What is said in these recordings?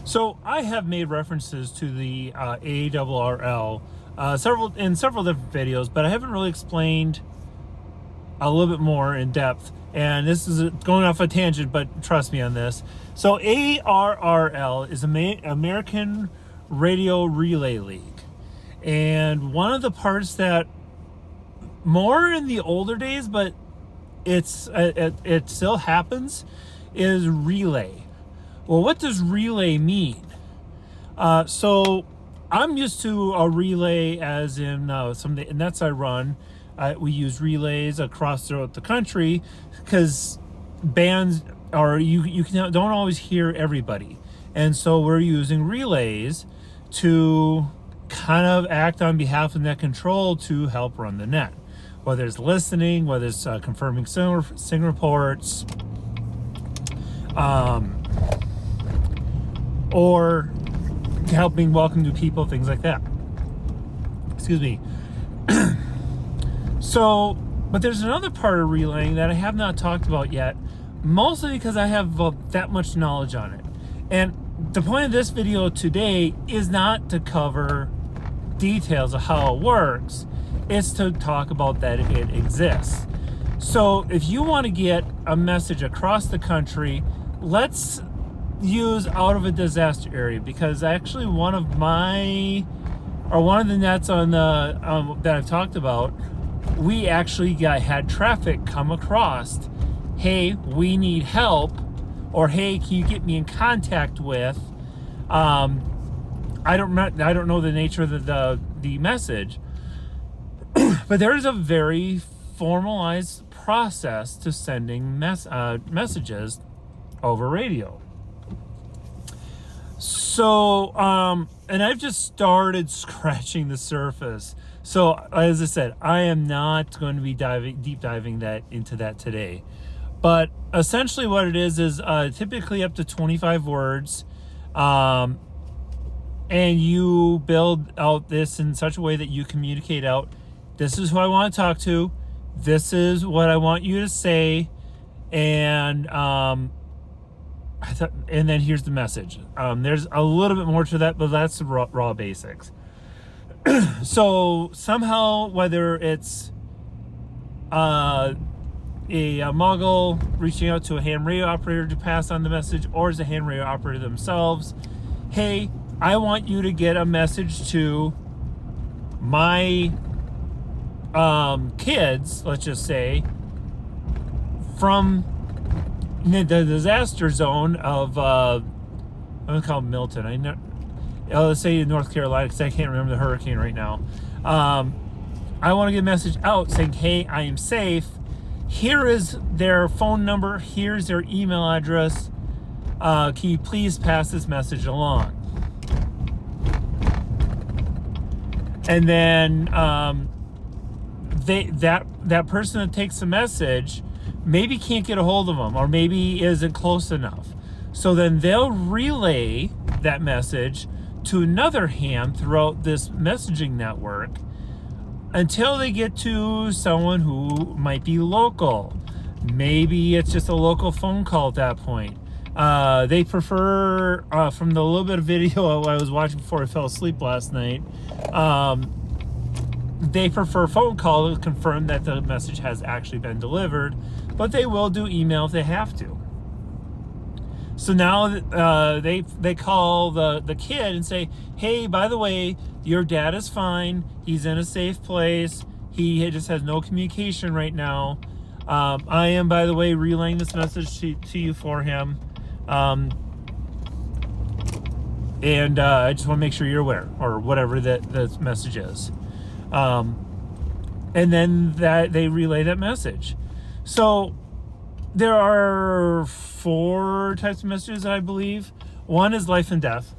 So I have made references to the ARRL several different videos, but I haven't really explained a little bit more in depth. And this is going off a tangent, but trust me on this. So ARRL is American Radio Relay League, and one of the parts that more in the older days, but it still happens, is relay. Well, what does relay mean? So I'm used to a relay as in some of the nets I run. We use relays across throughout the country because bands don't always hear everybody, and so we're using relays to kind of act on behalf of net control to help run the net, whether it's listening, whether it's confirming sing reports, or helping welcome new people, things like that. Excuse me. So, but there's another part of relaying that I have not talked about yet, mostly because I have that much knowledge on it. And the point of this video today is not to cover details of how it works. It's to talk about that it exists. So if you want to get a message across the country, let's use out of a disaster area, because actually one of the nets on the that I've talked about, we actually had traffic come across. Hey, we need help, or hey, can you get me in contact with? I don't know the nature of the message, but there is a very formalized process to sending messages over radio. So, and I've just started scratching the surface. So, as I said, I am not going to be deep diving into that today. But essentially what it is typically up to 25 words. And you build out this in such a way that you communicate out, this is who I want to talk to, this is what I want you to say, and and then here's the message. There's a little bit more to that, but that's the raw basics. So somehow, whether it's a muggle reaching out to a ham radio operator to pass on the message, or as a ham radio operator themselves, hey, I want you to get a message to my kids, let's just say, from the disaster zone of I'm gonna call it Milton. Let's say North Carolina, because I can't remember the hurricane right now. I want to get a message out saying, hey, I am safe. Here is their phone number. Here's their email address. Can you please pass this message along? And then that person that takes the message maybe can't get a hold of them, or maybe isn't close enough. So then they'll relay that message to another ham throughout this messaging network until they get to someone who might be local. Maybe it's just a local phone call at that point. They prefer, from the little bit of video I was watching before I fell asleep last night, they prefer phone call to confirm that the message has actually been delivered, but they will do email if they have to. So now they call the kid and say, hey, by the way, your dad is fine. He's in a safe place. He just has no communication right now. I am, by the way, relaying this message to you for him. And I just want to make sure you're aware, or whatever that message is. And then they relay that message. So there are 4 types of messages, I believe. One is life and death.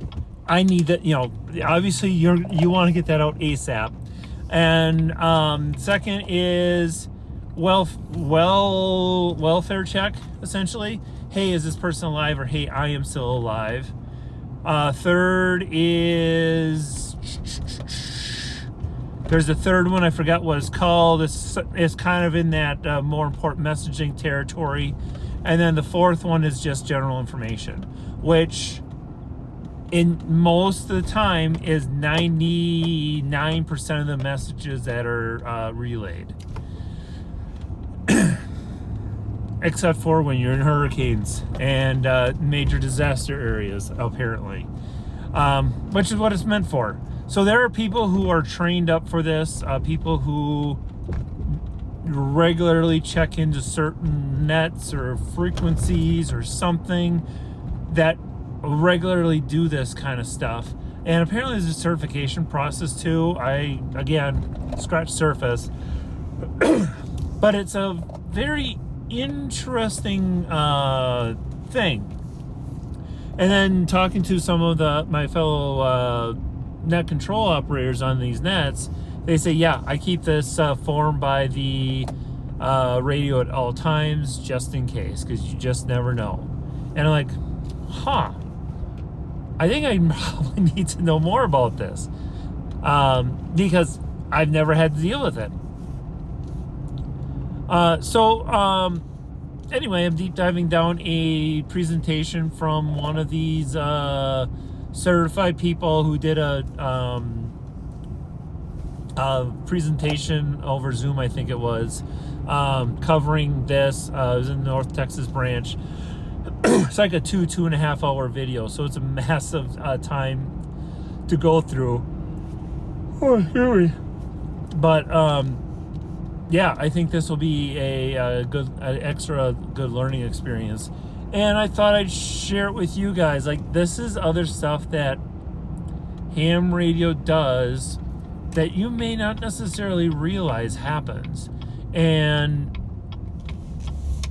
I need that, obviously you want to get that out ASAP. And second is welfare check, essentially. Hey, is this person alive? Or hey, I am still alive. Third is, there's a third one, I forgot what it's called. It's kind of in that more important messaging territory. And then the fourth one is just general information, which in most of the time is 99% of the messages that are relayed. Except for when you're in hurricanes and major disaster areas, apparently. Which is what it's meant for. So there are people who are trained up for this, people who regularly check into certain nets or frequencies or something that regularly do this kind of stuff. And apparently there's a certification process too. I, again, scratch surface. But it's a very interesting thing. And then talking to some of my fellow net control operators on these nets, they say, yeah, I keep this formed by the radio at all times just in case, because you just never know. And I'm like, huh, I think I probably need to know more about this, because I've never had to deal with it. Anyway, I'm deep diving down a presentation from one of these certified people who did a presentation over Zoom, I think it was, covering this. It was in the North Texas branch. It's like a 2.5 hour video, so it's a massive time to go through. Oh, sorry. But yeah, I think this will be a good, extra good learning experience. And I thought I'd share it with you guys. Like, this is other stuff that ham radio does that you may not necessarily realize happens. And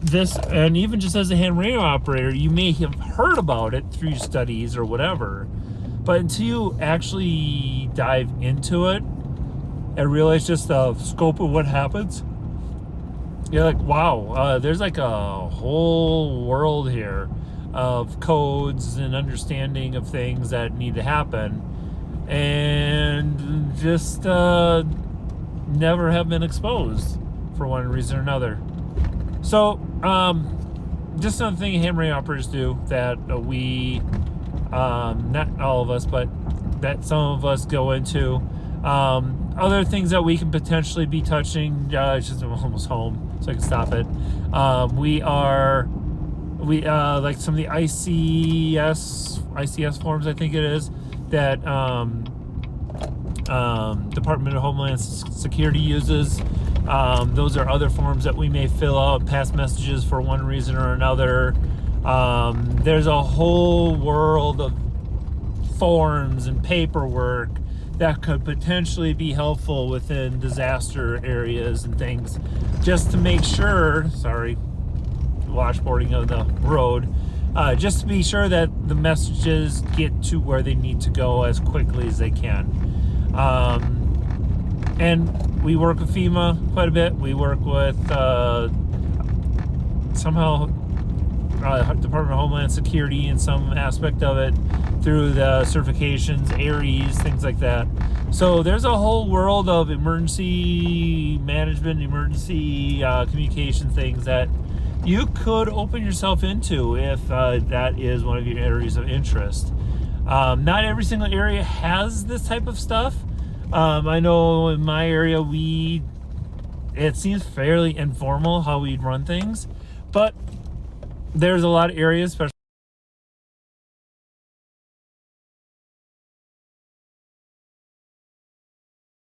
this, and even just as a ham radio operator, you may have heard about it through studies or whatever. But until you actually dive into it and realize just the scope of what happens, you're like, wow, there's like a whole world here of codes and understanding of things that need to happen, and just never have been exposed for one reason or another. So, just another thing ham radio operators do that we, not all of us, but that some of us go into. Other things that we can potentially be touching, just I'm almost home, so I can stop it. We like some of the ICS forms, I think it is, that Department of Homeland Security uses. Those are other forms that we may fill out, pass messages for one reason or another. There's a whole world of forms and paperwork that could potentially be helpful within disaster areas and things, just to make sure, sorry, washboarding of the road, just to be sure that the messages get to where they need to go as quickly as they can. And we work with FEMA quite a bit. We work with somehow Department of Homeland Security in some aspect of it, through the certifications, ARIES, things like that. So there's a whole world of emergency management, emergency communication things that you could open yourself into if that is one of your areas of interest. Not every single area has this type of stuff. I know in my area it seems fairly informal how we'd run things, but there's a lot of areas, especially